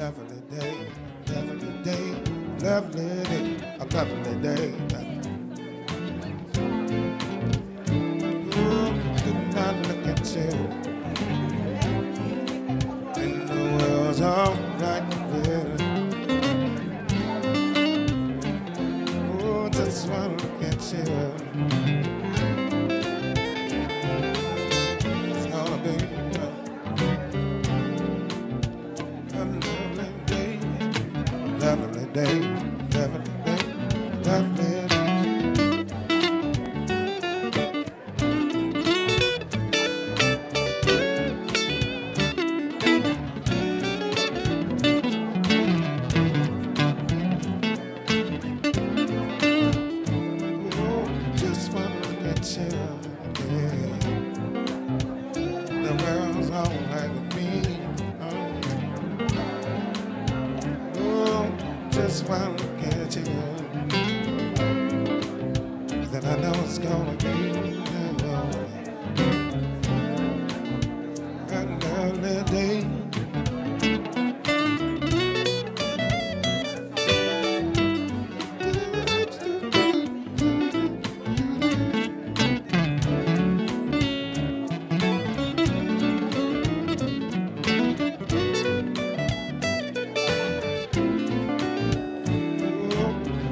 lovely day, lovely day, lovely day, a lovely day. Ooh, did not look at you, and the world's all right with it. Ooh, just wanna look at you. It's gonna be lovely day, lovely day, lovely day. Oh, just wanna look at you, yeah. The world's all right with me. Just wanna look at you, then I know it's gonna be a lovely day.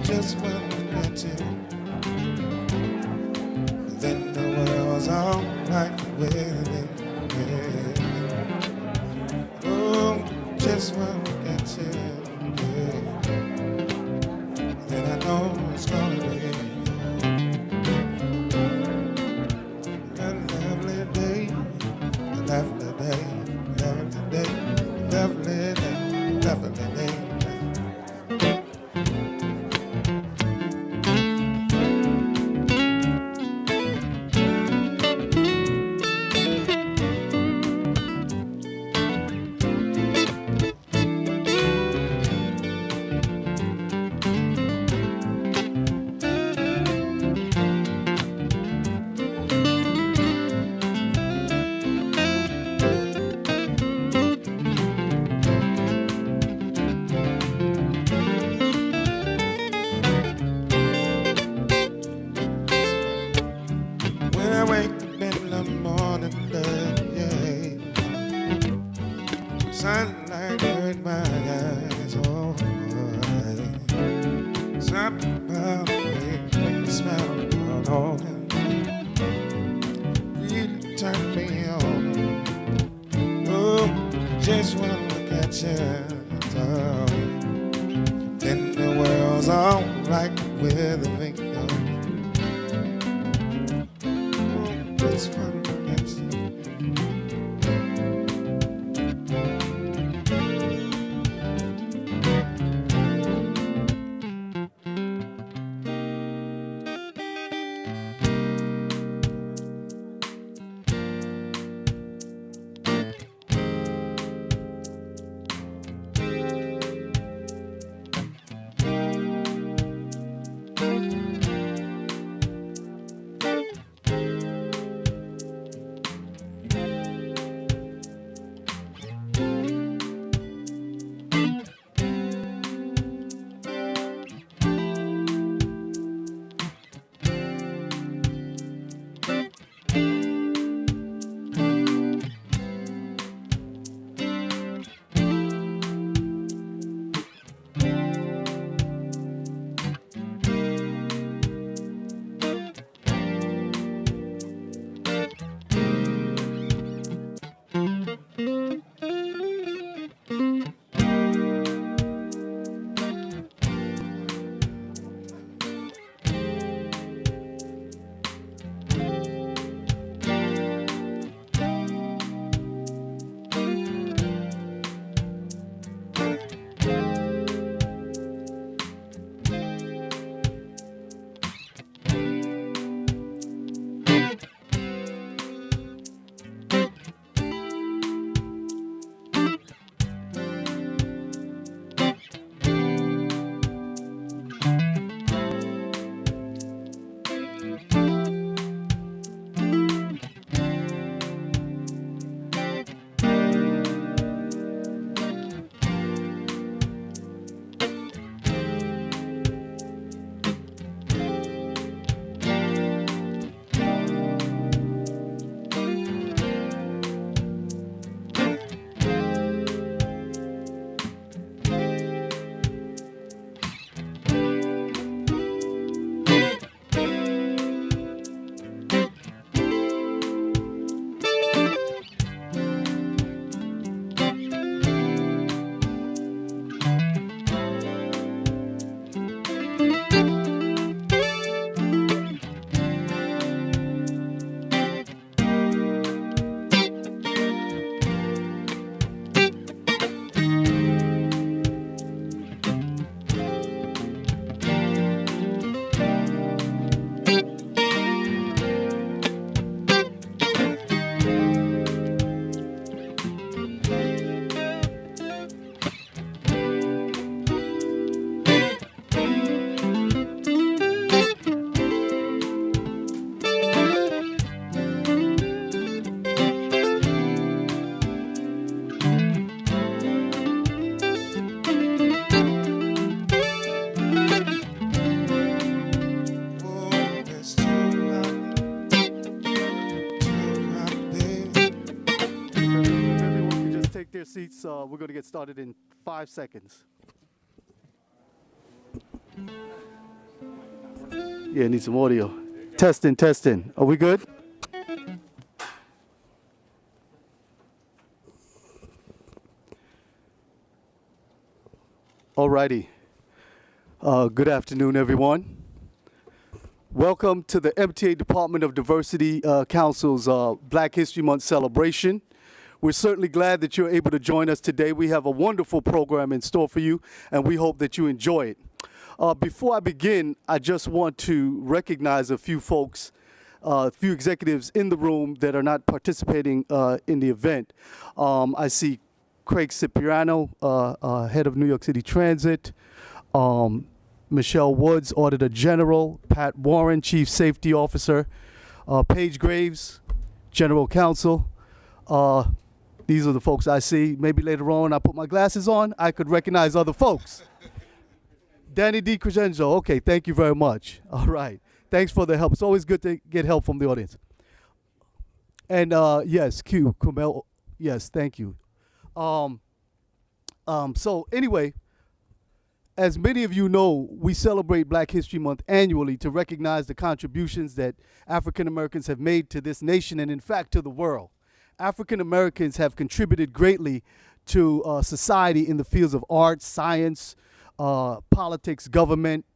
Just wanna look at you, then the world's all right with me. Yeah. Oh, just wanna look at you, yeah. Then I know it's gonna be a lovely day, lovely day, lovely day, lovely day, lovely day. When I wake up in the morning, yeah, sunlight hurt my eyes, oh, something about the way it make me smile, oh, really turn me on. Oh, just wanna look at you, oh, then the world's all right with me. Just wanna look at you. We're going to get started in 5 seconds. Yeah, need some audio. Testing, testing. Are we good? Alrighty. Good afternoon, everyone. Welcome to the MTA Department of Diversity Council's Black History Month celebration. We're certainly glad that you're able to join us today. We have a wonderful program in store for you, and we hope that you enjoy it. Before I begin, I just want to recognize a few folks, a few executives in the room that are not participating in the event. I see Craig Cipriano, head of New York City Transit, Michelle Woods, Auditor General, Pat Warren, Chief Safety Officer, Paige Graves, General Counsel. These are the folks I see. Maybe later on, I put my glasses on, I could recognize other folks. Danny DiCrescenzo, okay, thank you very much. All right, thanks for the help. It's always good to get help from the audience. And yes, Q, Kumel, yes, thank you. So anyway, as many of you know, we celebrate Black History Month annually to recognize the contributions that African Americans have made to this nation and in fact to the world. African Americans have contributed greatly to society in the fields of art, science, politics, government,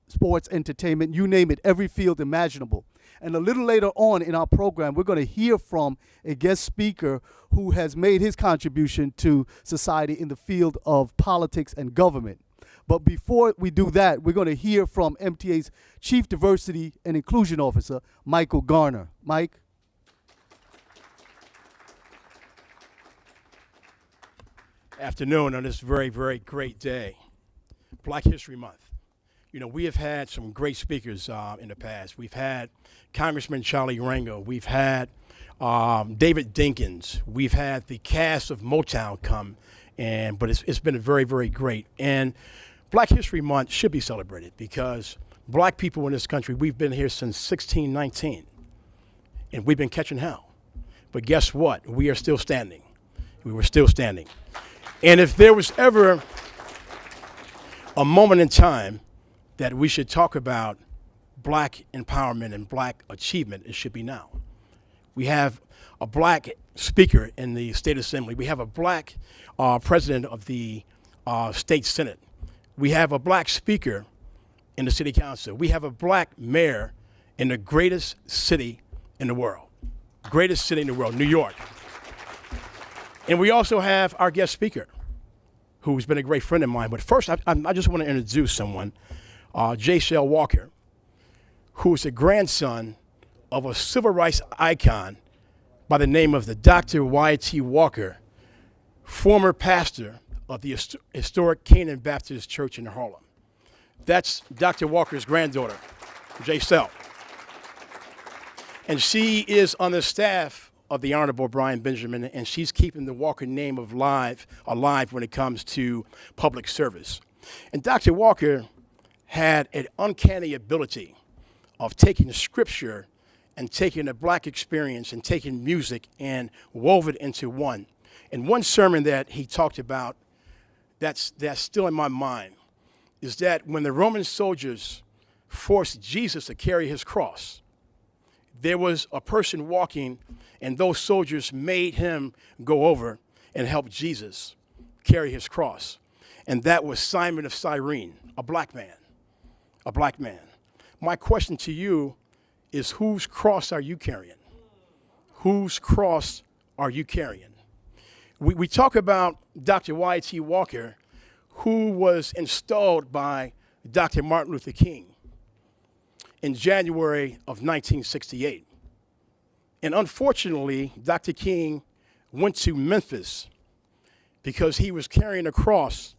sports, entertainment, you name it, every field imaginable. And a little later on in our program, we're going to hear from a guest speaker who has made his contribution to society in the field of politics and government. But before we do that, we're going to hear from MTA's Chief Diversity and Inclusion Officer, Michael Garner. Mike? Afternoon on this very, very great day, Black History Month. You know, we have had some great speakers in the past. We've had Congressman Charlie Rango. We've had David Dinkins. We've had the cast of Motown come, but it's been very, very great. And Black History Month should be celebrated because black people in this country, we've been here since 1619, and we've been catching hell. But guess what? We are still standing. We were still standing. And if there was ever a moment in time that we should talk about black empowerment and black achievement, it should be now. We have a black speaker in the State Assembly. We have a black president of the State Senate. We have a black speaker in the City Council. We have a black mayor in the greatest city in the world. Greatest city in the world, New York. And we also have our guest speaker, who's been a great friend of mine. But first, I just want to introduce someone, J. Shell Walker, who is the grandson of a civil rights icon by the name of the Dr. Y.T. Walker, former pastor of the historic Canaan Baptist Church in Harlem. That's Dr. Walker's granddaughter, J. Shell. And she is on the staff of the Honorable Brian Benjamin, and she's keeping the Walker name alive when it comes to public service. And Dr. Walker had an uncanny ability of taking the scripture and taking a black experience and taking music and wove it into one. And one sermon that he talked about that's still in my mind is that when the Roman soldiers forced Jesus to carry his cross, there was a person walking, and those soldiers made him go over and help Jesus carry his cross. And that was Simon of Cyrene, a black man. A black man. My question to you is, whose cross are you carrying? Whose cross are you carrying? We talk about Dr. Y.T. Walker, who was installed by Dr. Martin Luther King in January of 1968. And unfortunately, Dr. King went to Memphis because he was carrying a cross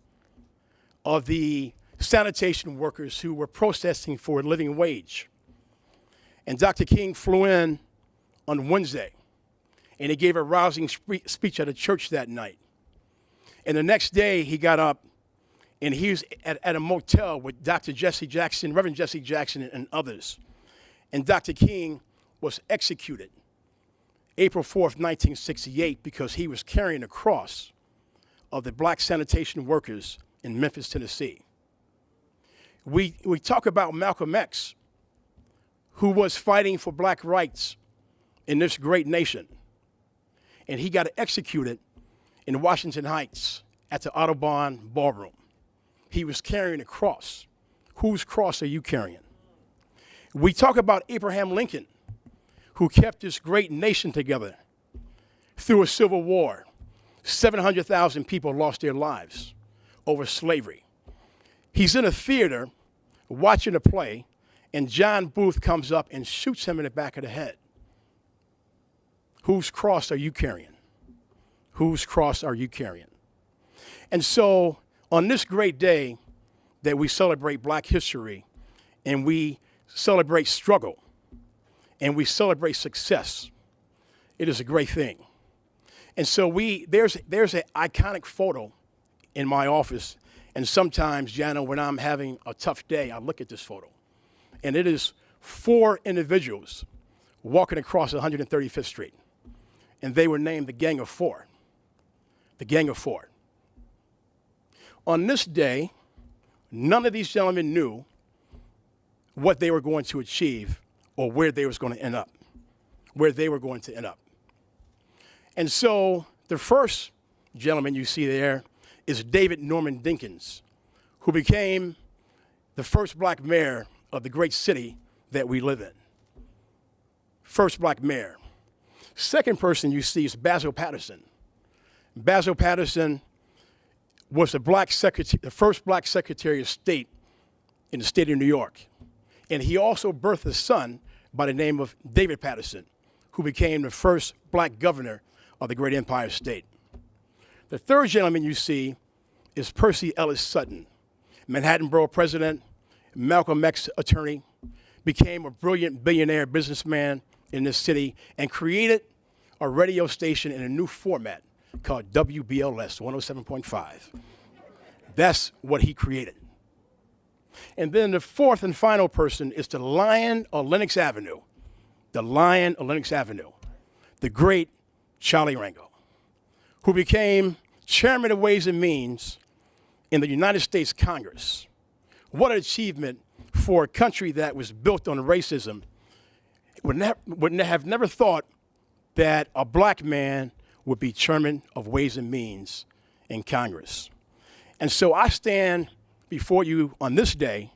of the sanitation workers who were protesting for a living wage. And Dr. King flew in on Wednesday, and he gave a rousing speech at a church that night. And the next day, he got up, and he was at a motel with Dr. Jesse Jackson, Reverend Jesse Jackson, and others. And Dr. King was executed April 4th, 1968, because he was carrying a cross of the black sanitation workers in Memphis, Tennessee. We talk about Malcolm X, who was fighting for black rights in this great nation. And he got executed in Washington Heights at the Audubon Ballroom. He was carrying a cross. Whose cross are you carrying? We talk about Abraham Lincoln, who kept this great nation together through a civil war. 700,000 people lost their lives over slavery. He's in a theater watching a play, and John Booth comes up and shoots him in the back of the head. Whose cross are you carrying? Whose cross are you carrying? And so on this great day that we celebrate black history, and we celebrate struggle, and we celebrate success, it is a great thing. And so there's an iconic photo in my office, and sometimes, Jana, when I'm having a tough day, I look at this photo, and it is 4 individuals walking across 135th Street, and they were named the Gang of Four. The Gang of Four. On this day, none of these gentlemen knew what they were going to achieve or where they was going to end up, where they were going to end up. And so the first gentleman you see there is David Norman Dinkins, who became the first black mayor of the great city that we live in. First black mayor. Second person you see is Basil Patterson. Basil Patterson was the first black secretary of state in the state of New York. And he also birthed a son by the name of David Patterson, who became the first black governor of the great Empire State. The third gentleman you see is Percy Ellis Sutton, Manhattan Borough president, Malcolm X attorney, became a brilliant billionaire businessman in this city, and created a radio station in a new format called WBLS 107.5. That's what he created. And then the fourth and final person is the Lion of Lenox Avenue. The Lion of Lenox Avenue, the great Charlie Rango, who became chairman of Ways and Means in the United States Congress. What an achievement for a country that was built on racism. Would have never thought that a black man would be chairman of Ways and Means in Congress. And so I stand before you on this day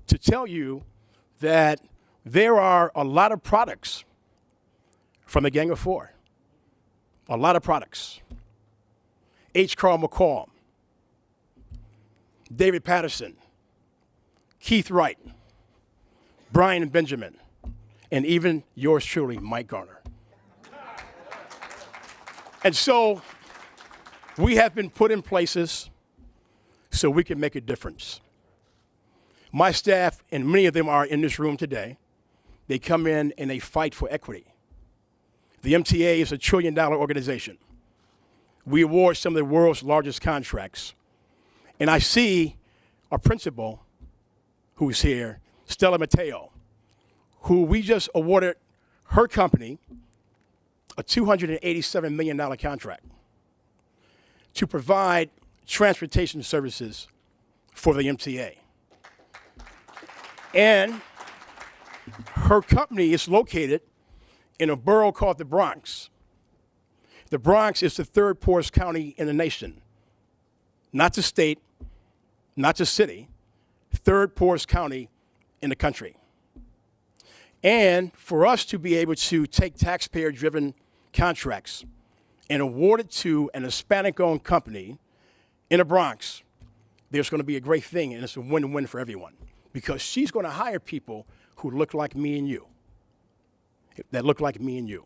to tell you that there are a lot of products from the Gang of Four. A lot of products. H. Carl McCall, David Patterson, Keith Wright, Brian Benjamin, and even yours truly, Mike Garner. And so we have been put in places so we can make a difference. My staff, and many of them are in this room today, they come in and they fight for equity. The MTA is a $1 trillion organization. We award some of the world's largest contracts. And I see our principal, who's here, Stella Mateo, who we just awarded her company a $287 million contract to provide transportation services for the MTA. And her company is located in a borough called the Bronx. The Bronx is the 3rd poorest county in the nation. Not the state, not the city, 3rd poorest county in the country. And for us to be able to take taxpayer-driven contracts and award it to an Hispanic-owned company in the Bronx, there's going to be a great thing, and it's a win-win for everyone, because she's going to hire people who look like me and you, that look like me and you.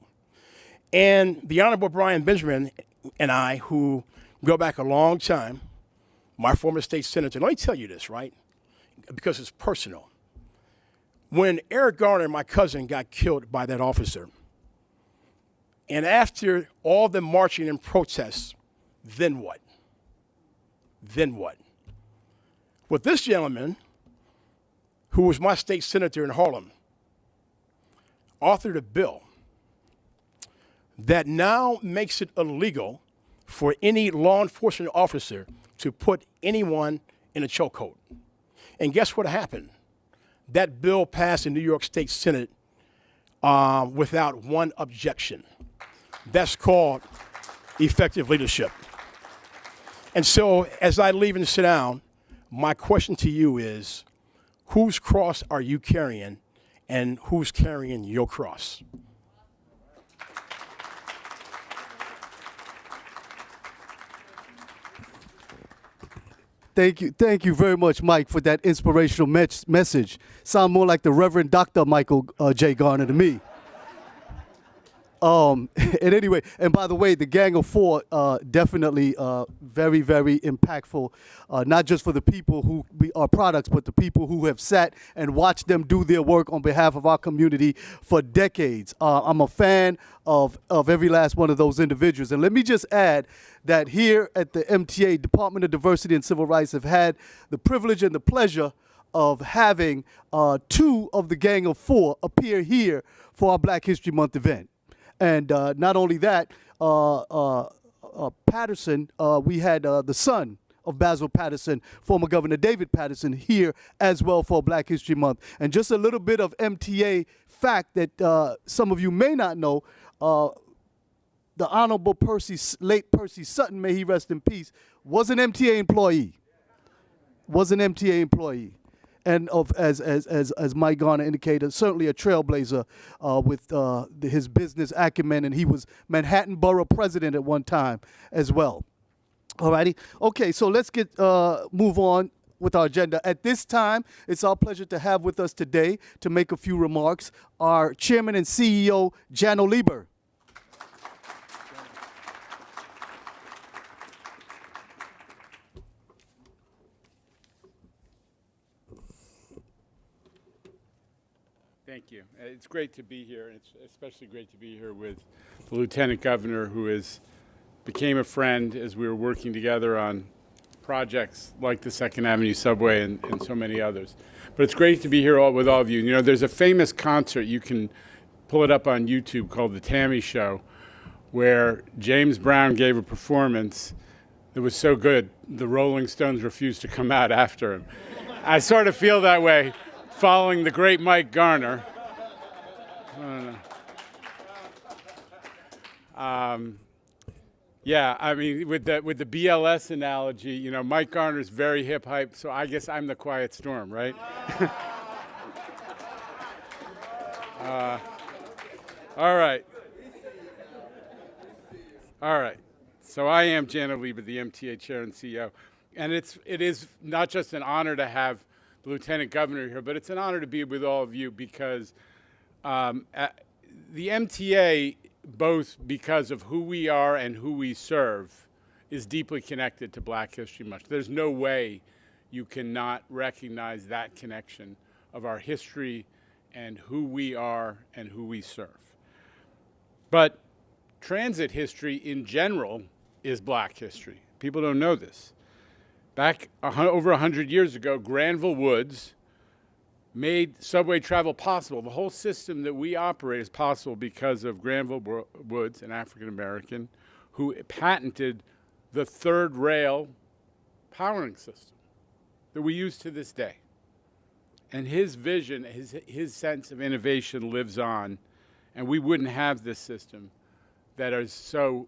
And the Honorable Brian Benjamin and I, who go back a long time, my former state senator, let me tell you this, right, because it's personal. When Eric Garner, my cousin, got killed by that officer, and after all the marching and protests, then what? Then what? Well, this gentleman, who was my state senator in Harlem, authored a bill that now makes it illegal for any law enforcement officer to put anyone in a chokehold. And guess what happened? That bill passed in New York State Senate without one objection. That's called effective leadership. And so as I leave and sit down, my question to you is, whose cross are you carrying, and who's carrying your cross? Thank you very much, Mike, for that inspirational message. Sound more like the Reverend Dr. Michael J. Garner to me. And anyway, and by the way, the Gang of Four definitely very, very impactful, not just for the people who are products, but the people who have sat and watched them do their work on behalf of our community for decades. I'm a fan of every last one of those individuals. And let me just add that here at the MTA, Department of Diversity and Civil Rights, have had the privilege and the pleasure of having two of the Gang of Four appear here for our Black History Month event. And not only that, Patterson, we had the son of Basil Patterson, former Governor David Patterson, here as well for Black History Month. And just a little bit of MTA fact that some of you may not know, the Honorable late Percy Sutton, may he rest in peace, was an MTA employee. And as Mike Garner indicated, certainly a trailblazer with his business acumen, and he was Manhattan Borough president at one time as well. All righty. Okay, so let's move on with our agenda. At this time, it's our pleasure to have with us today to make a few remarks our Chairman and CEO, Jano Lieber. Thank you. It's great to be here, and it's especially great to be here with the Lieutenant Governor, who became a friend as we were working together on projects like the 2nd Avenue Subway and so many others. But it's great to be here with all of you. You know, there's a famous concert, you can pull it up on YouTube, called The Tammy Show, where James Brown gave a performance that was so good, the Rolling Stones refused to come out after him. I sort of feel that way following the great Mike Garner. Yeah, I mean, with the BLS analogy, you know, Mike Garner's very hip hype, so I guess I'm the quiet storm, right? All right. So I am Jano Lieber, the MTA Chair and CEO, and it is not just an honor to have the Lieutenant Governor here, but it's an honor to be with all of you because the MTA, both because of who we are and who we serve, is deeply connected to Black History Month. There's no way you cannot recognize that connection of our history and who we are and who we serve. But transit history in general is Black history. People don't know this. Back over 100 years ago, Granville Woods made subway travel possible. The whole system that we operate is possible because of Granville Woods, an African-American, who patented the third rail powering system that we use to this day. And his vision, his sense of innovation lives on, and we wouldn't have this system that is so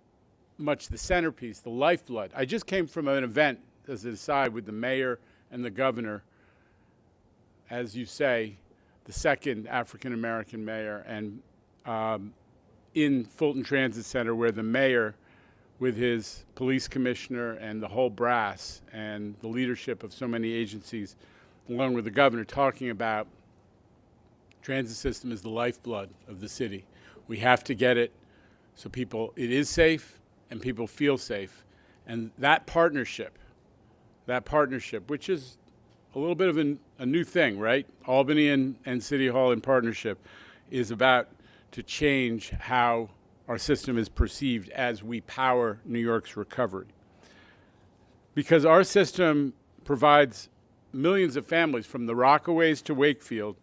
much the centerpiece, the lifeblood. I just came from an event, as an aside, with the mayor and the governor, as you say, the second African-American mayor, and in Fulton Transit Center, where the mayor, with his police commissioner and the whole brass and the leadership of so many agencies, along with the governor, talking about transit system is the lifeblood of the city. We have to get it so it is safe and people feel safe. And that partnership, which is a little bit of a new thing, right? Albany and City Hall in partnership is about to change how our system is perceived as we power New York's recovery. Because our system provides millions of families from the Rockaways to Wakefield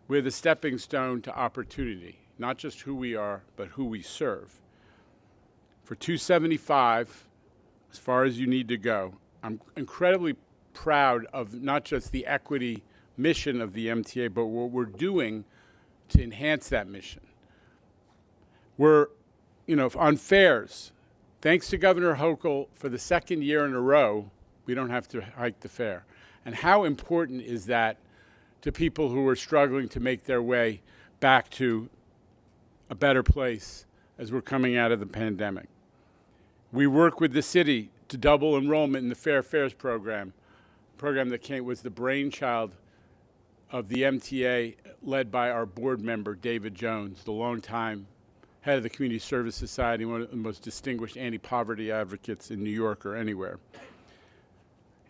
with a stepping stone to opportunity, not just who we are, but who we serve. For $275 as far as you need to go. I'm incredibly proud of not just the equity mission of the MTA, but what we're doing to enhance that mission. We're, on fares, thanks to Governor Hochul, for the second year in a row, we don't have to hike the fare. And how important is that to people who are struggling to make their way back to a better place as we're coming out of the pandemic? We work with the city to double enrollment in the Fair Fares program, a program that was the brainchild of the MTA, led by our board member, David Jones, the longtime head of the Community Service Society, one of the most distinguished anti-poverty advocates in New York or anywhere.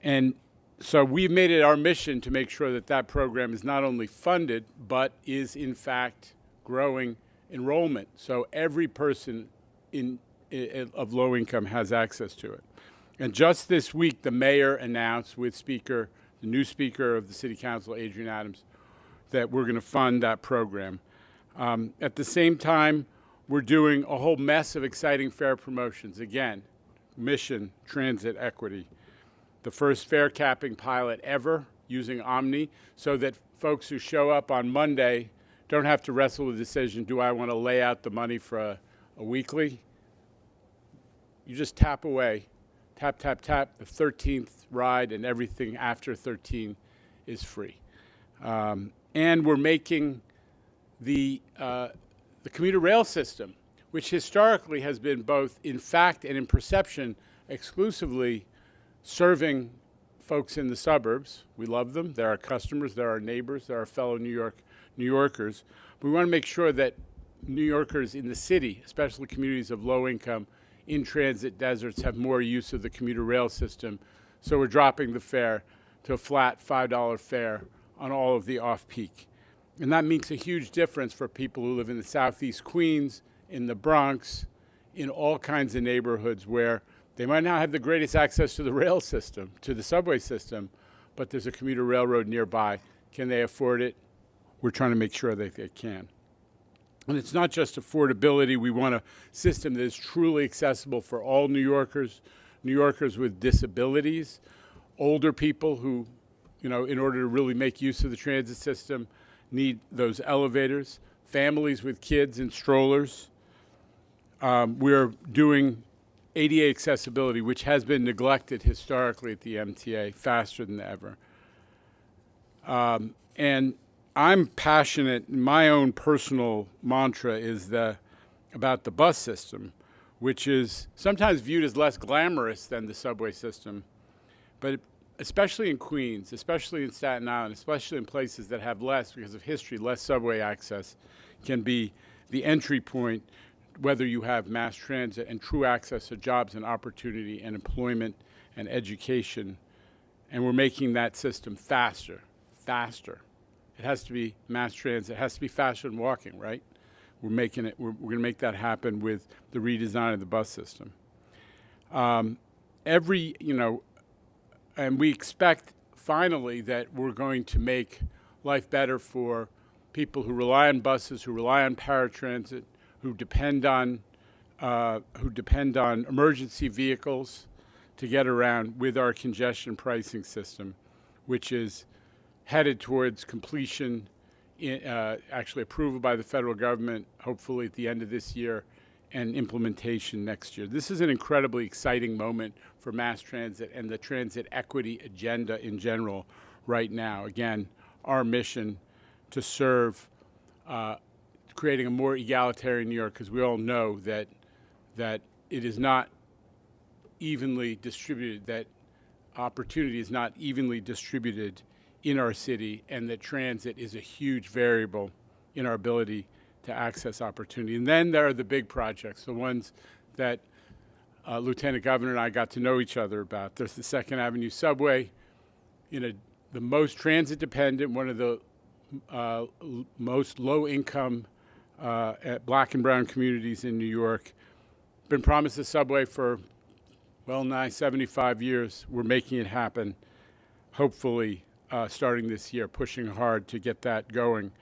And so we've made it our mission to make sure that that program is not only funded, but is in fact growing enrollment. So every person of low income has access to it. And just this week, the mayor announced with the new Speaker of the City Council, Adrian Adams, that we're going to fund that program. At the same time, we're doing a whole mess of exciting fare promotions. Again, mission, transit, equity. The first fare capping pilot ever using Omni, so that folks who show up on Monday don't have to wrestle with the decision, do I want to lay out the money for a weekly? You just tap away, tap, tap, tap, the 13th ride, and everything after 13 is free. And we're making the commuter rail system, which historically has been both in fact and in perception exclusively serving folks in the suburbs. We love them. They're our customers. They're our neighbors. They're our fellow New Yorkers. We want to make sure that New Yorkers in the city, especially communities of low income, in transit deserts, have more use of the commuter rail system. So we're dropping the fare to a flat $5 fare on all of the off-peak. And that makes a huge difference for people who live in the Southeast Queens, in the Bronx, in all kinds of neighborhoods where they might not have the greatest access to the rail system, to the subway system, but there's a commuter railroad nearby. Can they afford it? We're trying to make sure that they can. And it's not just affordability. We want a system that is truly accessible for all New Yorkers with disabilities, older people who, in order to really make use of the transit system, need those elevators, families with kids in strollers. We're doing ADA accessibility, which has been neglected historically at the MTA, faster than ever. And I'm passionate. My own personal mantra is about the bus system, which is sometimes viewed as less glamorous than the subway system, but especially in Queens, especially in Staten Island, especially in places that have less, because of history, less subway access, can be the entry point, whether you have mass transit and true access to jobs and opportunity and employment and education. And we're making that system faster. It has to be mass transit. It has to be faster than walking, right? We're going to make that happen with the redesign of the bus system. And we expect finally that we're going to make life better for people who rely on buses, who rely on paratransit, who depend on emergency vehicles to get around with our congestion pricing system, which is headed towards completion, actually approval by the federal government, hopefully at the end of this year, and implementation next year. This is an incredibly exciting moment for mass transit and the transit equity agenda in general right now. Again, our mission to serve creating a more egalitarian New York, because we all know that it is not evenly distributed, that opportunity is not evenly distributed in our city, and that transit is a huge variable in our ability to access opportunity. And then there are the big projects, the ones that Lieutenant Governor and I got to know each other about. There's the Second Avenue subway, the most transit dependent, one of the most low income black and brown communities in New York. Been promised a subway for well nigh 75 years. We're making it happen, hopefully starting this year, pushing hard to get that going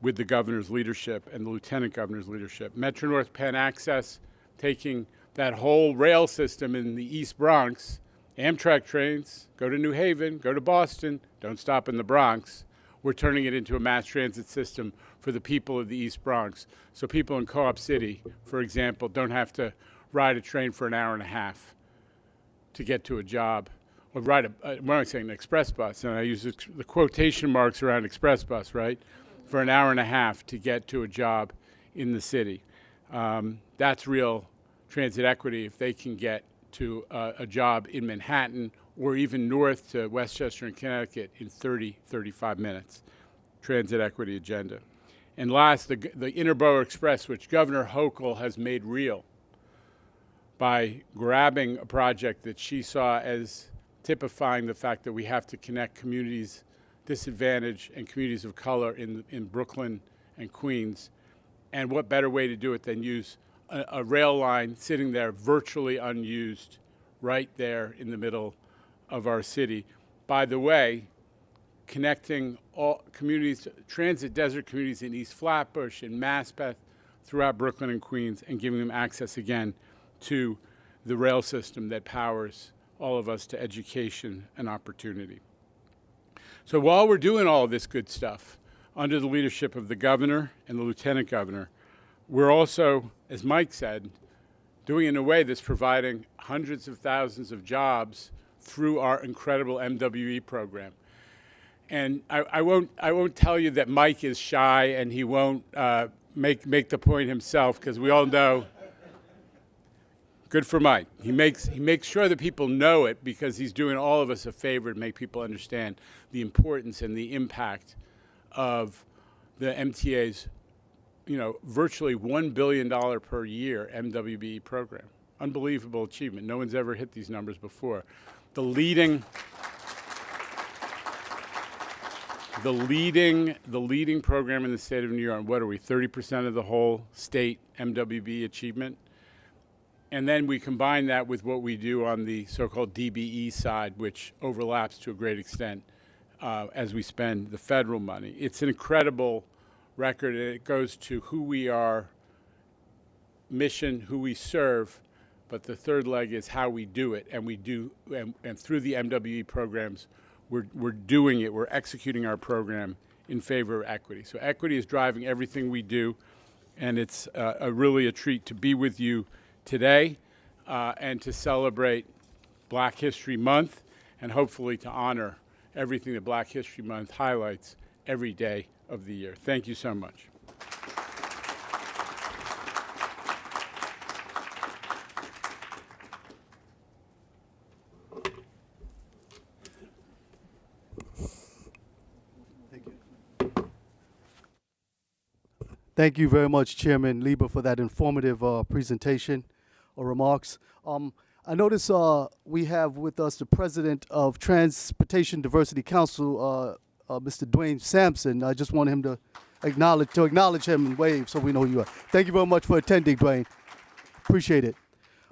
with the governor's leadership and the lieutenant governor's leadership. Metro North Penn Access, taking that whole rail system in the East Bronx. Amtrak trains go to New Haven, go to Boston, don't stop in the Bronx. We're turning it into a mass transit system for the people of the East Bronx. So people in Co-op City, for example, don't have to ride a train for an hour and a half to get to a job, or ride when I'm saying an express bus, and I use the quotation marks around express bus, right, for an hour and a half to get to a job in the city. That's real transit equity if they can get to a job in Manhattan or even north to Westchester and Connecticut in 30, 35 minutes. Transit equity agenda. And last, the Interbrow Express, which Governor Hochul has made real by grabbing a project that she saw as typifying the fact that we have to connect communities disadvantaged and communities of color in Brooklyn and Queens. And what better way to do it than use a rail line sitting there virtually unused right there in the middle of our city. By the way, connecting all communities, transit desert communities in East Flatbush and Maspeth throughout Brooklyn and Queens, and giving them access again to the rail system that powers all of us to education and opportunity. So while we're doing all of this good stuff, under the leadership of the governor and the lieutenant governor, we're also, as Mike said, doing it in a way that's providing hundreds of thousands of jobs through our incredible MWE program. And I won't tell you that Mike is shy and he won't make the point himself, because we all know. Good for Mike. He makes sure that people know it, because he's doing all of us a favor to make people understand the importance and the impact of the MTA's, virtually $1 billion per year MWBE program. Unbelievable achievement. No one's ever hit these numbers before. The leading program in the state of New York. What are we? 30% of the whole state MWBE achievement. And then we combine that with what we do on the so-called DBE side, which overlaps to a great extent as we spend the federal money. It's an incredible record, and it goes to who we are, mission, who we serve, but the third leg is how we do it, and we do, and through the MWE programs, we're doing it, we're executing our program in favor of equity. So equity is driving everything we do, and it's really a treat to be with you today and to celebrate Black History Month, and hopefully to honor everything that Black History Month highlights every day of the year. Thank you so much. Thank you very much, Chairman Lieber, for that informative presentation or remarks. I notice we have with us the president of Transportation Diversity Council, Mr. Dwayne Sampson. I just want him to acknowledge him and wave so we know who you are. Thank you very much for attending, Dwayne. Appreciate it.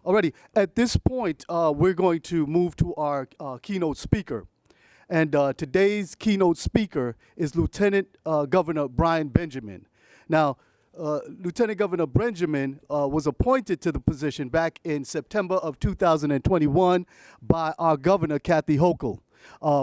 Alrighty, at this point, we're going to move to our keynote speaker. And today's keynote speaker is Lieutenant Governor Brian Benjamin. Now, Lieutenant Governor Benjamin was appointed to the position back in September of 2021 by our governor, Kathy Hochul.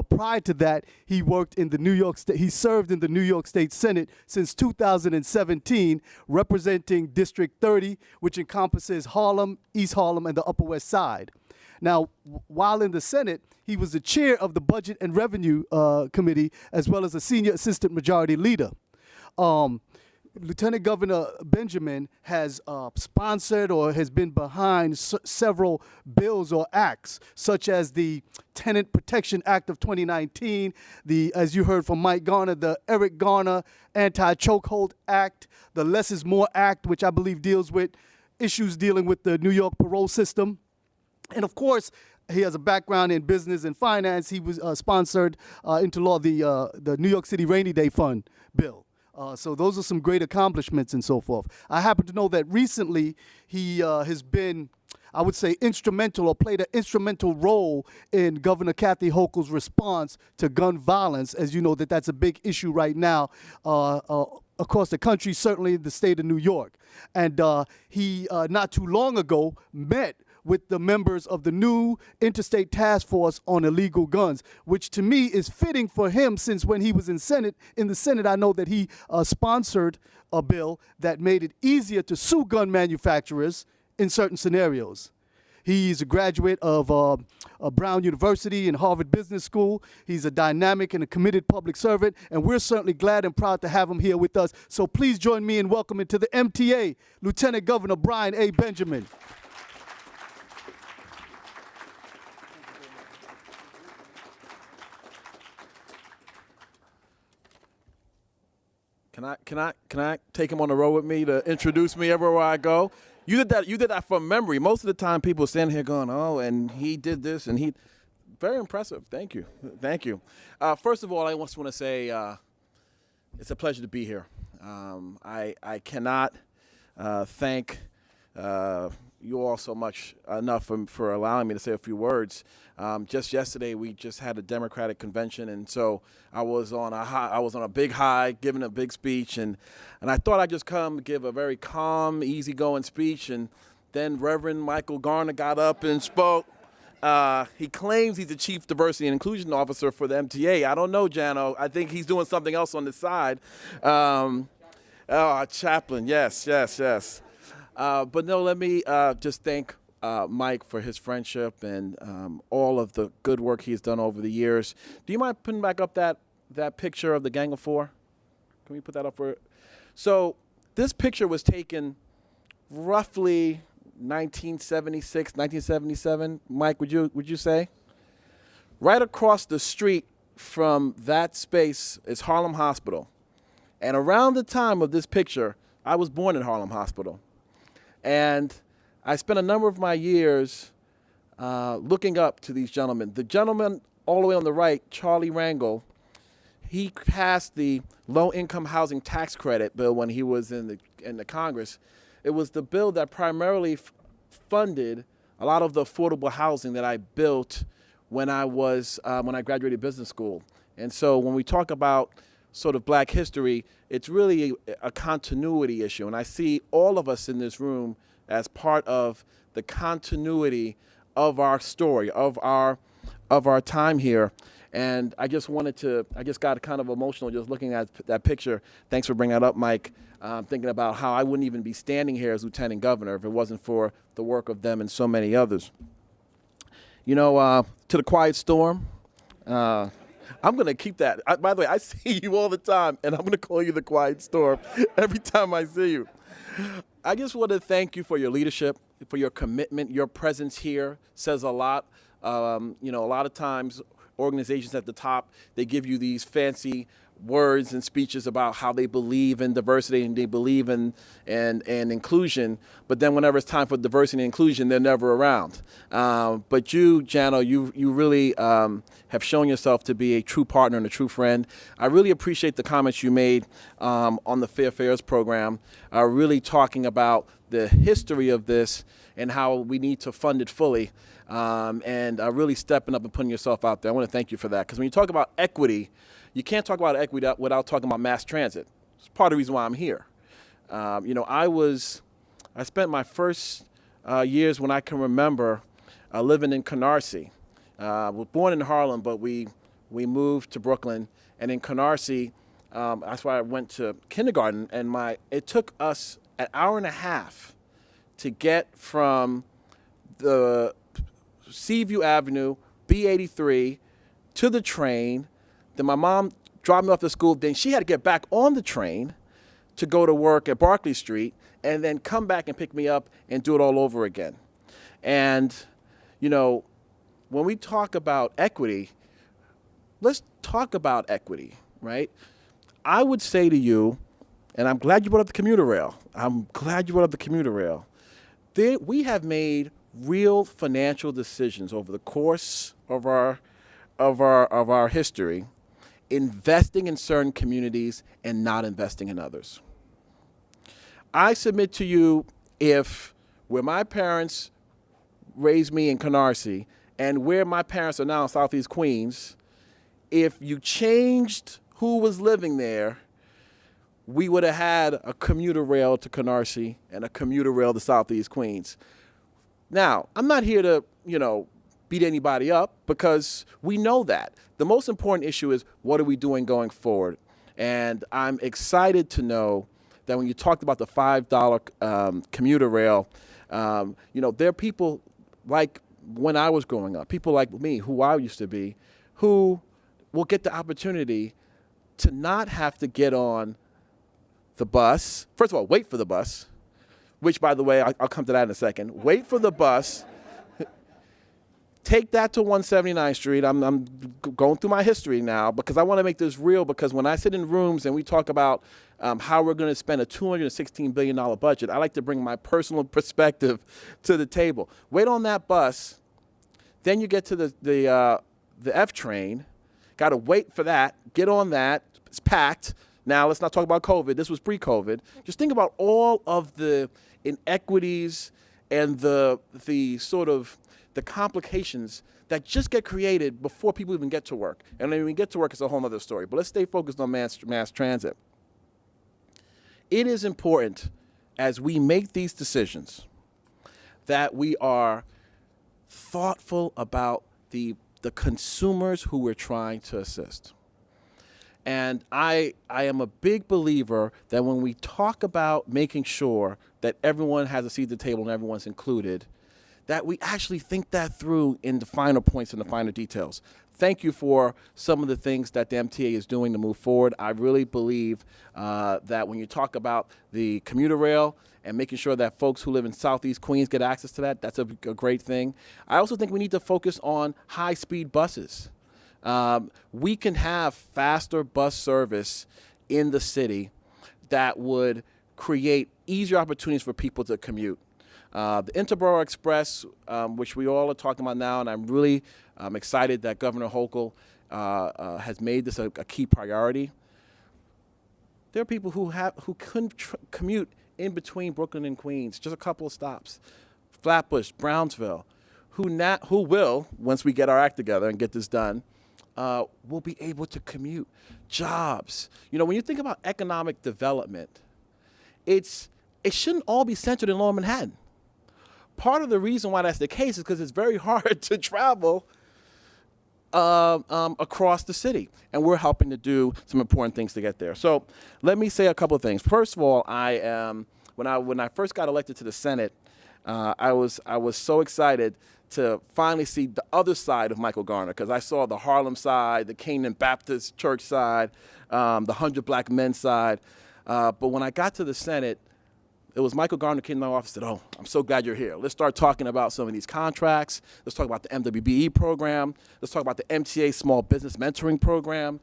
Prior to that, he worked in the New York State. He served in the New York State Senate since 2017, representing District 30, which encompasses Harlem, East Harlem, and the Upper West Side. Now, while in the Senate, he was the chair of the Budget and Revenue Committee, as well as a senior assistant majority leader. Lieutenant Governor Benjamin has sponsored or has been behind several bills or acts, such as the Tenant Protection Act of 2019, as you heard from Mike Garner, the Eric Garner Anti-Chokehold Act, the Less is More Act, which I believe deals with issues dealing with the New York parole system. And of course, he has a background in business and finance. He was sponsored into law the New York City Rainy Day Fund bill. So those are some great accomplishments and so forth. I happen to know that recently he has been, I would say, instrumental or played an instrumental role in Governor Kathy Hochul's response to gun violence. As you know, that's a big issue right now across the country, certainly in the state of New York. And he, not too long ago, met with the members of the new Interstate Task Force on Illegal Guns, which to me is fitting for him, since when he was in the Senate, I know that he sponsored a bill that made it easier to sue gun manufacturers in certain scenarios. He's a graduate of Brown University and Harvard Business School. He's a dynamic and a committed public servant, and we're certainly glad and proud to have him here with us. So please join me in welcoming to the MTA, Lieutenant Governor Brian A. Benjamin. Can I take him on the road with me to introduce me everywhere I go? You did that from memory. Most of the time people stand here going, oh, and he did this, and he, very impressive. Thank you. Thank you. First of all, I just want to say it's a pleasure to be here. I cannot thank you all so much enough for allowing me to say a few words. Just yesterday, we just had a Democratic convention, and so I was on a big high, giving a big speech, and I thought I'd just come give a very calm, easygoing speech, and then Reverend Michael Garner got up and spoke. He claims he's the Chief Diversity and Inclusion Officer for the MTA. I don't know, Jano. I think he's doing something else on the side. Chaplain, yes. But no, let me just thank Mike for his friendship and all of the good work he's done over the years. Do you mind putting back up that picture of the Gang of Four? Can we put that up for it? So this picture was taken roughly 1976, 1977. Mike, would you say? Right across the street from that space is Harlem Hospital. And around the time of this picture, I was born in Harlem Hospital. And I spent a number of my years looking up to these gentlemen. The gentleman all the way on the right, Charlie Rangel, he passed the low-income housing tax credit bill when he was in the Congress. It was the bill that primarily funded a lot of the affordable housing that I built when I graduated business school. And so when we talk about sort of black history, it's really a continuity issue. And I see all of us in this room as part of the continuity of our story, of our time here. And I just got kind of emotional just looking at that picture. Thanks for bringing that up, Mike. Thinking about how I wouldn't even be standing here as Lieutenant Governor if it wasn't for the work of them and so many others. You know, to the quiet storm, I'm going to keep that. By the way, I see you all the time, and I'm going to call you the quiet storm every time I see you. I just want to thank you for your leadership, for your commitment. Your presence here says a lot. You know, a lot of times organizations at the top, they give you these fancy words and speeches about how they believe in diversity and they believe in inclusion, but then whenever it's time for diversity and inclusion, they're never around. But you, Jano, you really have shown yourself to be a true partner and a true friend. I really appreciate the comments you made on the Fair Fares program, really talking about the history of this and how we need to fund it fully, and really stepping up and putting yourself out there. I want to thank you for that, because when you talk about equity, you can't talk about equity without talking about mass transit. It's part of the reason why I'm here. You know, I spent my first years when I can remember living in Canarsie. I was born in Harlem, but we moved to Brooklyn. And in Canarsie, that's why I went to kindergarten. And it took us an hour and a half to get from the Seaview Avenue, B83, to the train. Then my mom dropped me off to school. Then she had to get back on the train to go to work at Barclay Street and then come back and pick me up and do it all over again. And, you know, when we talk about equity, let's talk about equity, right? I would say to you, and I'm glad you brought up the commuter rail. We have made real financial decisions over the course of our history, investing in certain communities and not investing in others. I submit to you, if where my parents raised me in Canarsie and where my parents are now in Southeast Queens, if you changed who was living there, we would have had a commuter rail to Canarsie and a commuter rail to Southeast Queens. Now, I'm not here to, beat anybody up, because we know that. The most important issue is, what are we doing going forward? And I'm excited to know that when you talked about the $5 commuter rail, there are people like when I was growing up, people like me, who I used to be, who will get the opportunity to not have to get on the bus. First of all, wait for the bus, which, by the way, I'll come to that in a second. Wait for the bus. Take that to 179th Street. I'm going through my history now, because I want to make this real, because when I sit in rooms and we talk about how we're going to spend a $216 billion budget, I like to bring my personal perspective to the table. Wait on that bus. Then you get to the F train. Got to wait for that. Get on that. It's packed. Now, let's not talk about COVID. This was pre-COVID. Just think about all of the inequities and the sort of the complications that just get created before people even get to work. And then when we get to work, it's a whole other story. But let's stay focused on mass transit. It is important, as we make these decisions, that we are thoughtful about the consumers who we're trying to assist. And I am a big believer that when we talk about making sure that everyone has a seat at the table and everyone's included, that we actually think that through in the finer points and the finer details. Thank you for some of the things that the MTA is doing to move forward. I really believe that when you talk about the commuter rail and making sure that folks who live in Southeast Queens get access to that, that's a great thing. I also think we need to focus on high-speed buses. We can have faster bus service in the city that would create easier opportunities for people to commute. The Interbrow Express, which we all are talking about now, and I'm really excited that Governor Hochul has made this a key priority. There are people who couldn't commute in between Brooklyn and Queens, just a couple of stops. Flatbush, Brownsville, who will, once we get our act together and get this done, will be able to commute. Jobs. When you think about economic development, it shouldn't all be centered in Lower Manhattan. Part of the reason why that's the case is because it's very hard to travel across the city, and we're helping to do some important things to get there. So let me say a couple of things. First of all, when I first got elected to the Senate, I was so excited to finally see the other side of Michael Garner, because I saw the Harlem side, the Canaan Baptist Church side, the 100 Black Men side. But when I got to the Senate, it was Michael Garner came to my office and said, "Oh, I'm so glad you're here. Let's start talking about some of these contracts. Let's talk about the MWBE program. Let's talk about the MTA Small Business Mentoring Program."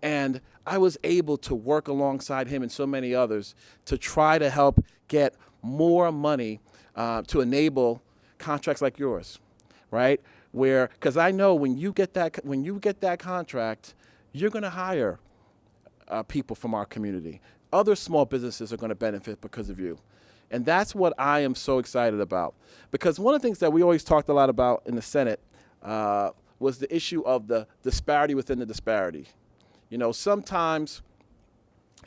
And I was able to work alongside him and so many others to try to help get more money to enable contracts like yours, right? Because I know when you get that contract, you're going to hire people from our community. Other small businesses are going to benefit because of you. And that's what I am so excited about. Because one of the things that we always talked a lot about in the Senate was the issue of the disparity within the disparity. Sometimes,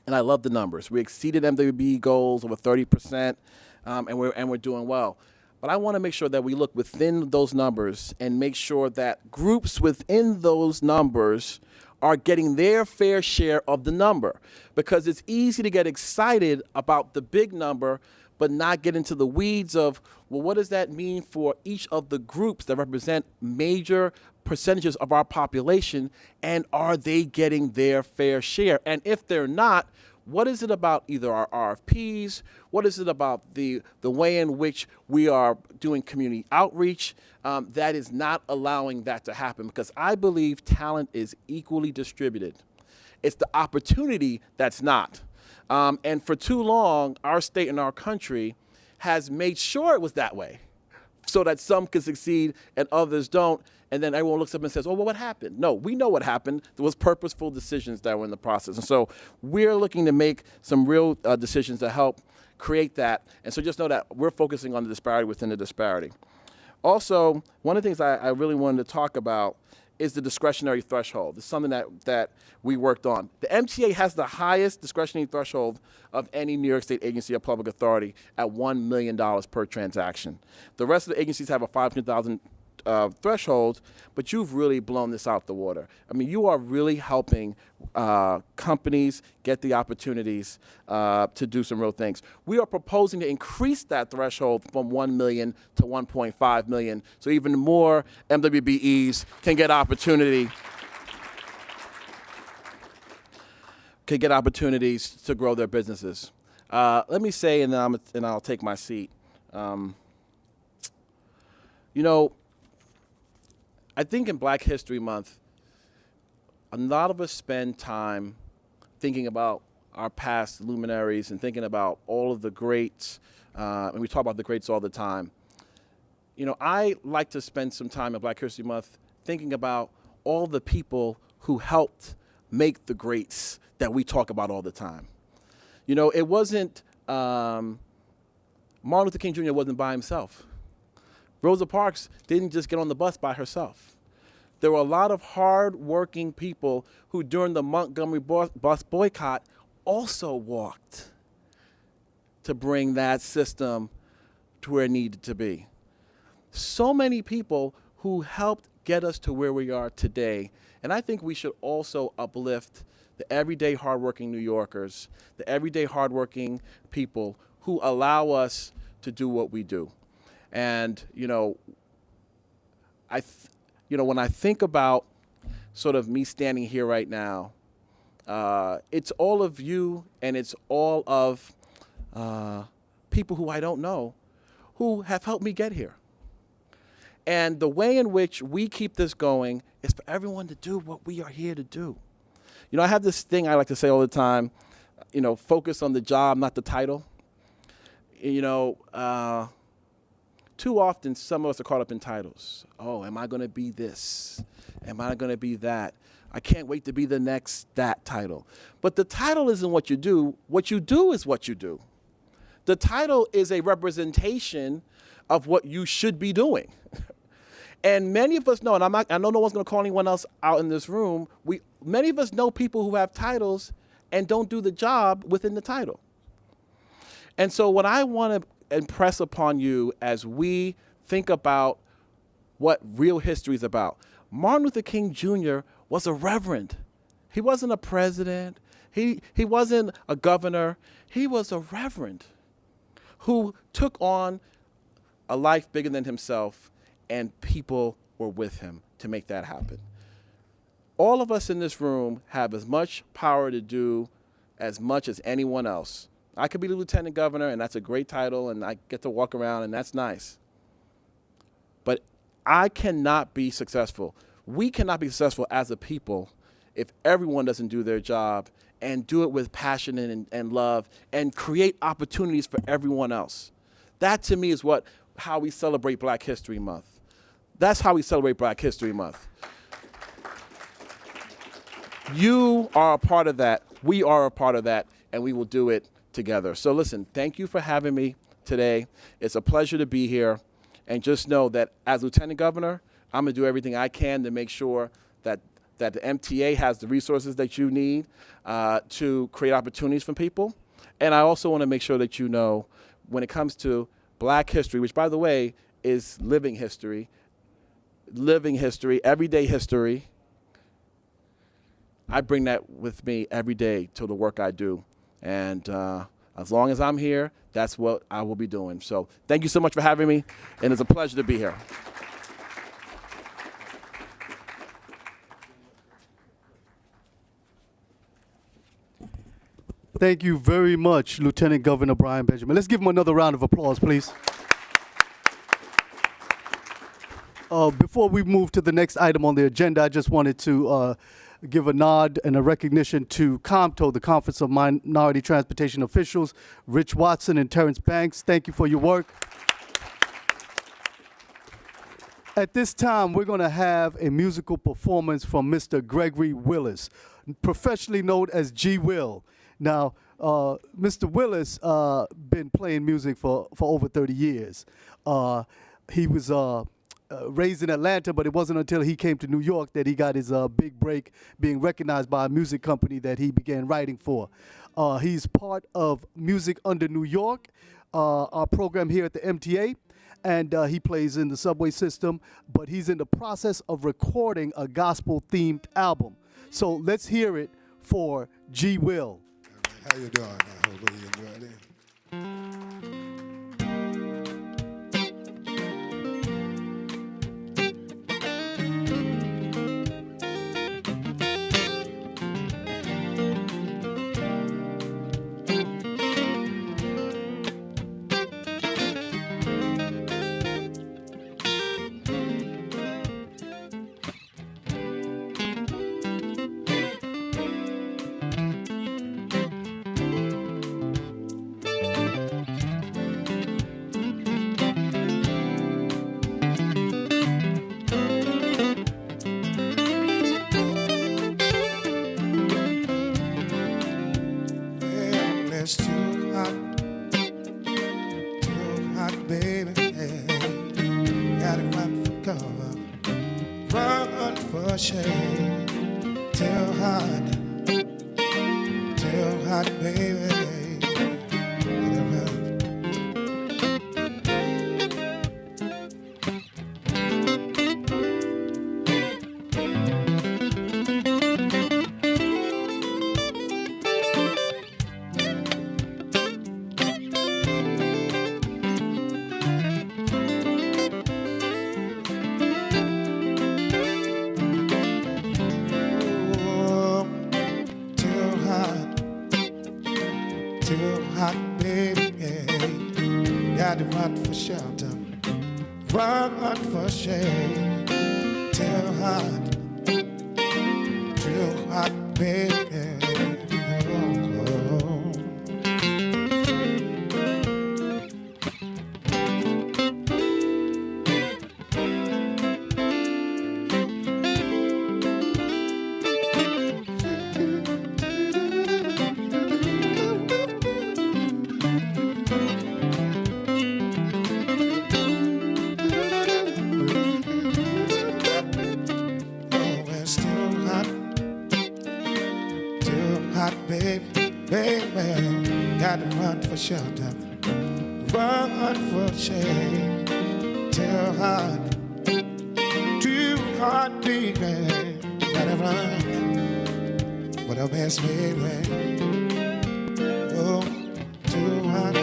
and I love the numbers, we exceeded MWB goals over 30%, and we're doing well. But I want to make sure that we look within those numbers and make sure that groups within those numbers are getting their fair share of the number. Because it's easy to get excited about the big number, but not get into the weeds of, well, what does that mean for each of the groups that represent major percentages of our population, and are they getting their fair share? And if they're not, what is it about either our RFPs? What is it about the way in which we are doing community outreach that is not allowing that to happen? Because I believe talent is equally distributed. It's the opportunity that's not. And for too long, our state and our country has made sure it was that way, so that some can succeed and others don't. And then everyone looks up and says, "Oh, well, what happened?" No, we know what happened. There was purposeful decisions that were in the process. And so we're looking to make some real decisions to help create that. And so just know that we're focusing on the disparity within the disparity. Also, one of the things I really wanted to talk about is the discretionary threshold. It's something that we worked on. The MTA has the highest discretionary threshold of any New York State agency or public authority at $1 million per transaction. The rest of the agencies have a $500,000 threshold, but you've really blown this out the water. I mean, you are really helping companies get the opportunities to do some real things. We are proposing to increase that threshold from 1 million to 1.5 million, so even more MWBEs can get opportunities to grow their businesses. Let me say, and then I'll take my seat. You know, I think in Black History Month, a lot of us spend time thinking about our past luminaries and thinking about all of the greats, and we talk about the greats all the time. You know, I like to spend some time in Black History Month thinking about all the people who helped make the greats that we talk about all the time. You know, it wasn't, Martin Luther King Jr. wasn't by himself. Rosa Parks didn't just get on the bus by herself. There were a lot of hard-working people who, during the Montgomery bus boycott, also walked to bring that system to where it needed to be. So many people who helped get us to where we are today, and I think we should also uplift the everyday hardworking New Yorkers, the everyday hardworking people who allow us to do what we do. And, you know, when I think about sort of me standing here right now, it's all of you and it's all of people who I don't know who have helped me get here. And the way in which we keep this going is for everyone to do what we are here to do. You know, I have this thing I like to say all the time, you know, focus on the job, not the title. You know, too often, some of us are caught up in titles. Oh, am I going to be this? Am I going to be that? I can't wait to be the next that title. But the title isn't what you do. What you do is what you do. The title is a representation of what you should be doing. And many of us know, and I know no one's going to call anyone else out in this room, many of us know people who have titles and don't do the job within the title. And so what I want to impress upon you as we think about what real history is about. Martin Luther King Jr. was a reverend. He wasn't a president. He wasn't a governor. He was a reverend who took on a life bigger than himself, and people were with him to make that happen. All of us in this room have as much power to do as much as anyone else. I could be the lieutenant governor, and that's a great title, and I get to walk around, and that's nice. But I cannot be successful. We cannot be successful as a people if everyone doesn't do their job and do it with passion and love and create opportunities for everyone else. That, to me, is how we celebrate Black History Month. That's how we celebrate Black History Month. You are a part of that. We are a part of that, and we will do it together. So listen, thank you for having me today. It's a pleasure to be here. And just know that as Lieutenant Governor, I'm going to do everything I can to make sure that the MTA has the resources that you need to create opportunities for people. And I also want to make sure that you know, when it comes to Black history, which, by the way, is living history, everyday history, I bring that with me every day to the work I do. And as long as I'm here, that's what I will be doing. So thank you so much for having me, and it's a pleasure to be here. Thank you very much, Lieutenant Governor Brian Benjamin. Let's give him another round of applause, please. Before we move to the next item on the agenda, I just wanted to give a nod and a recognition to COMTO, the Conference of Minority Transportation Officials, Rich Watson and Terrence Banks. Thank you for your work. At this time, we're going to have a musical performance from Mr. Gregory Willis, professionally known as G. Will. Now, Mr. Willis been playing music for over 30 years. He was raised in Atlanta, but it wasn't until he came to New York that he got his big break, being recognized by a music company that he began writing for. He's part of Music Under New York, our program here at the MTA, and he plays in the subway system, but he's in the process of recording a gospel-themed album. So let's hear it for G. Will. How you doing? I hope you enjoyed it. It's too hot, baby. Got to run for cover, run for shade. Too hot, baby. Too hot, baby, yeah. Got to run for shelter, run for shade. Too hot, baby. Baby, got to run for shelter, run for shade. Too hot, baby, gotta run for the best, baby. Oh, too hot.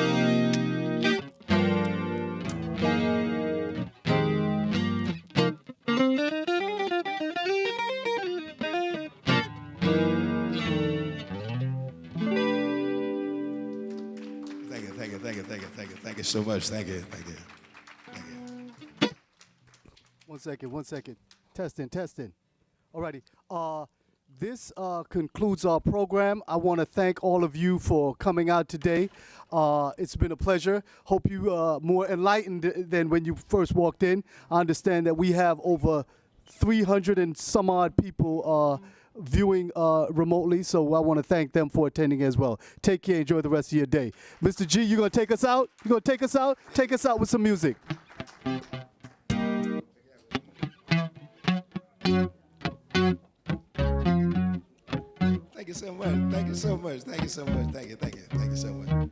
Thank you so much. Thank you. One second. Testing. Alrighty. This concludes our program. I want to thank all of you for coming out today. It's been a pleasure. Hope you more enlightened than when you first walked in. I understand that we have over 300 and some odd people viewing remotely, so I want to thank them for attending as well. Take care. Enjoy the rest of your day. Mr. G, you going to take us out? You going to take us out? Take us out with some music. Thank you so much. Thank you so much. Thank you so much. Thank you so much.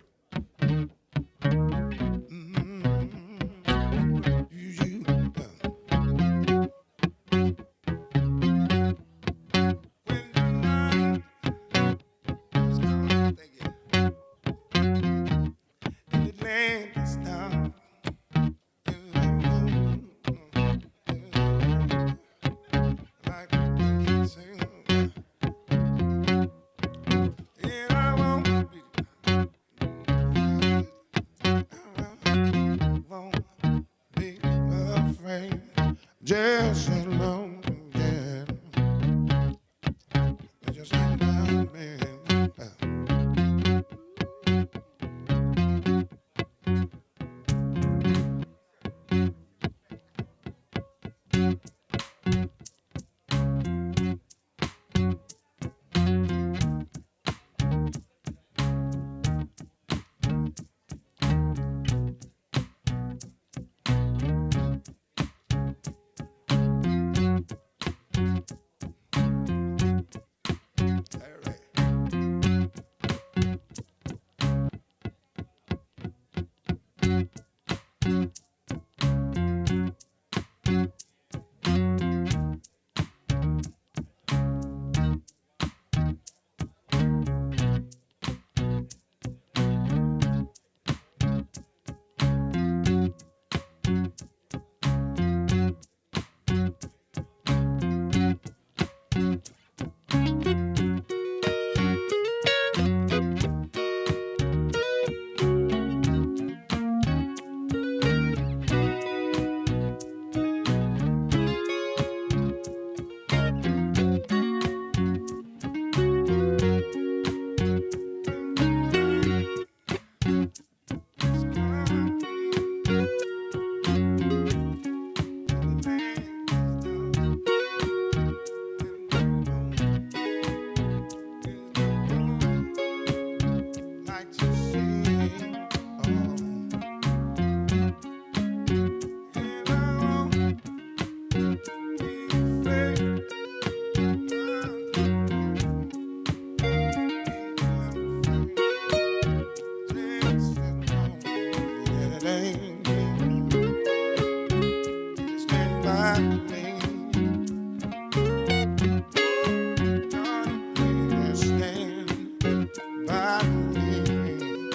by me.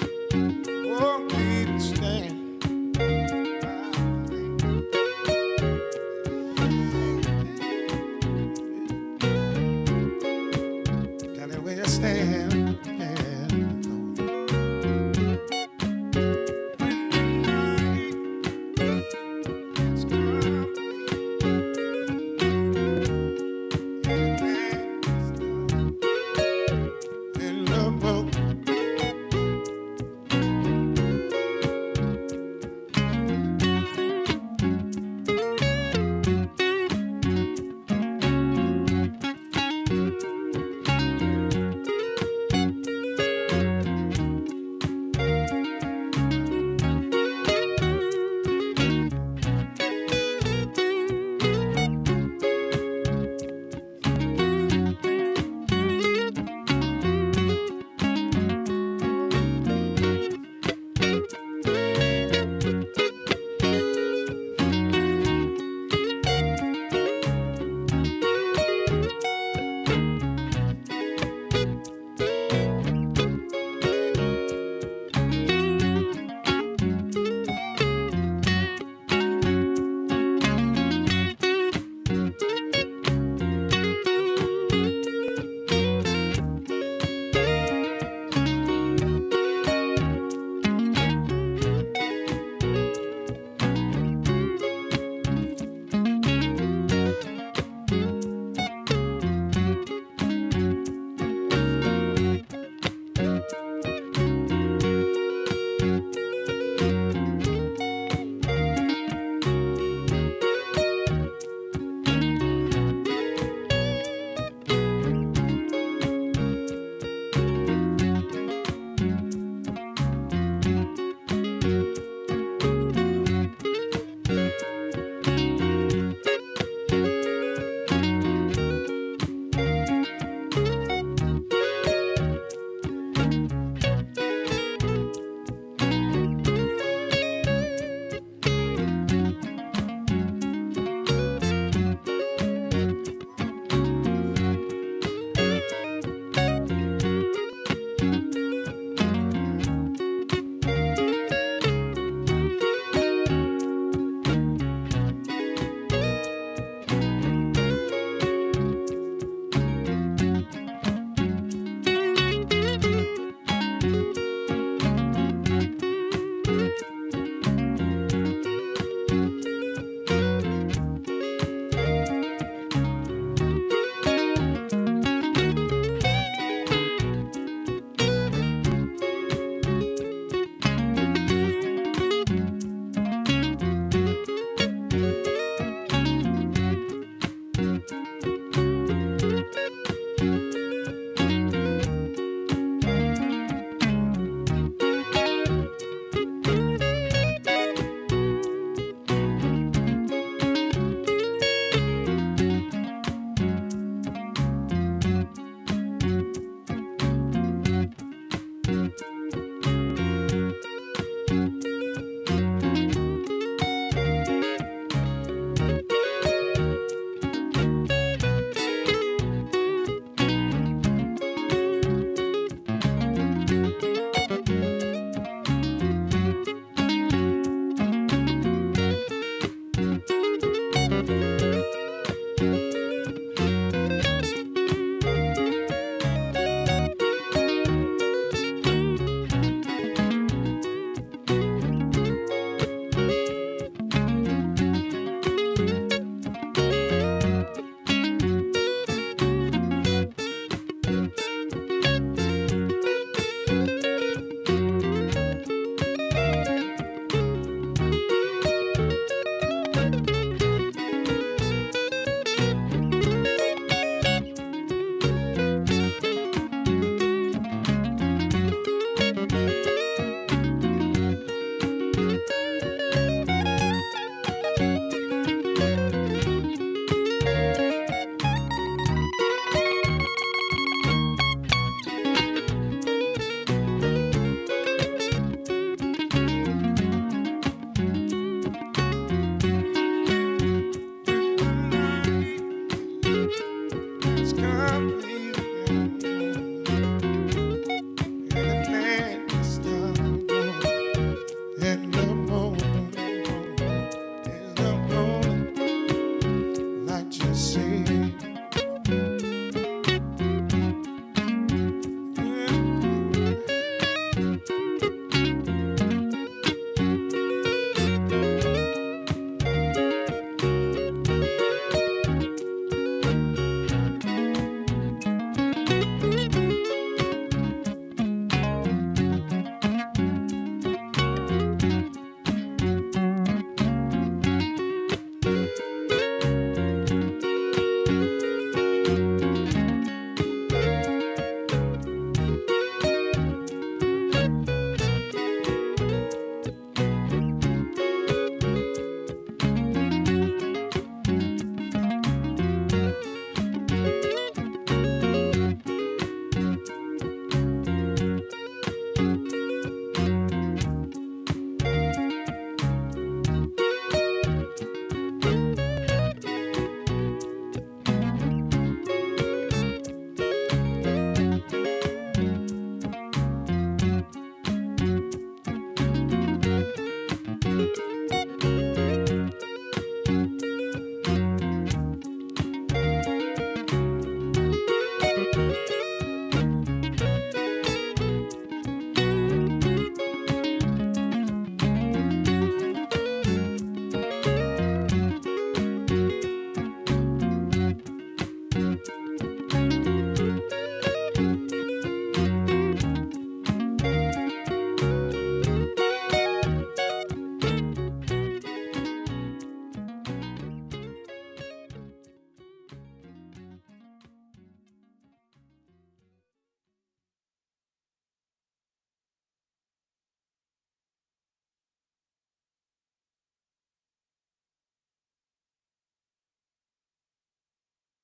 Oh, please stand. Got it where you stand.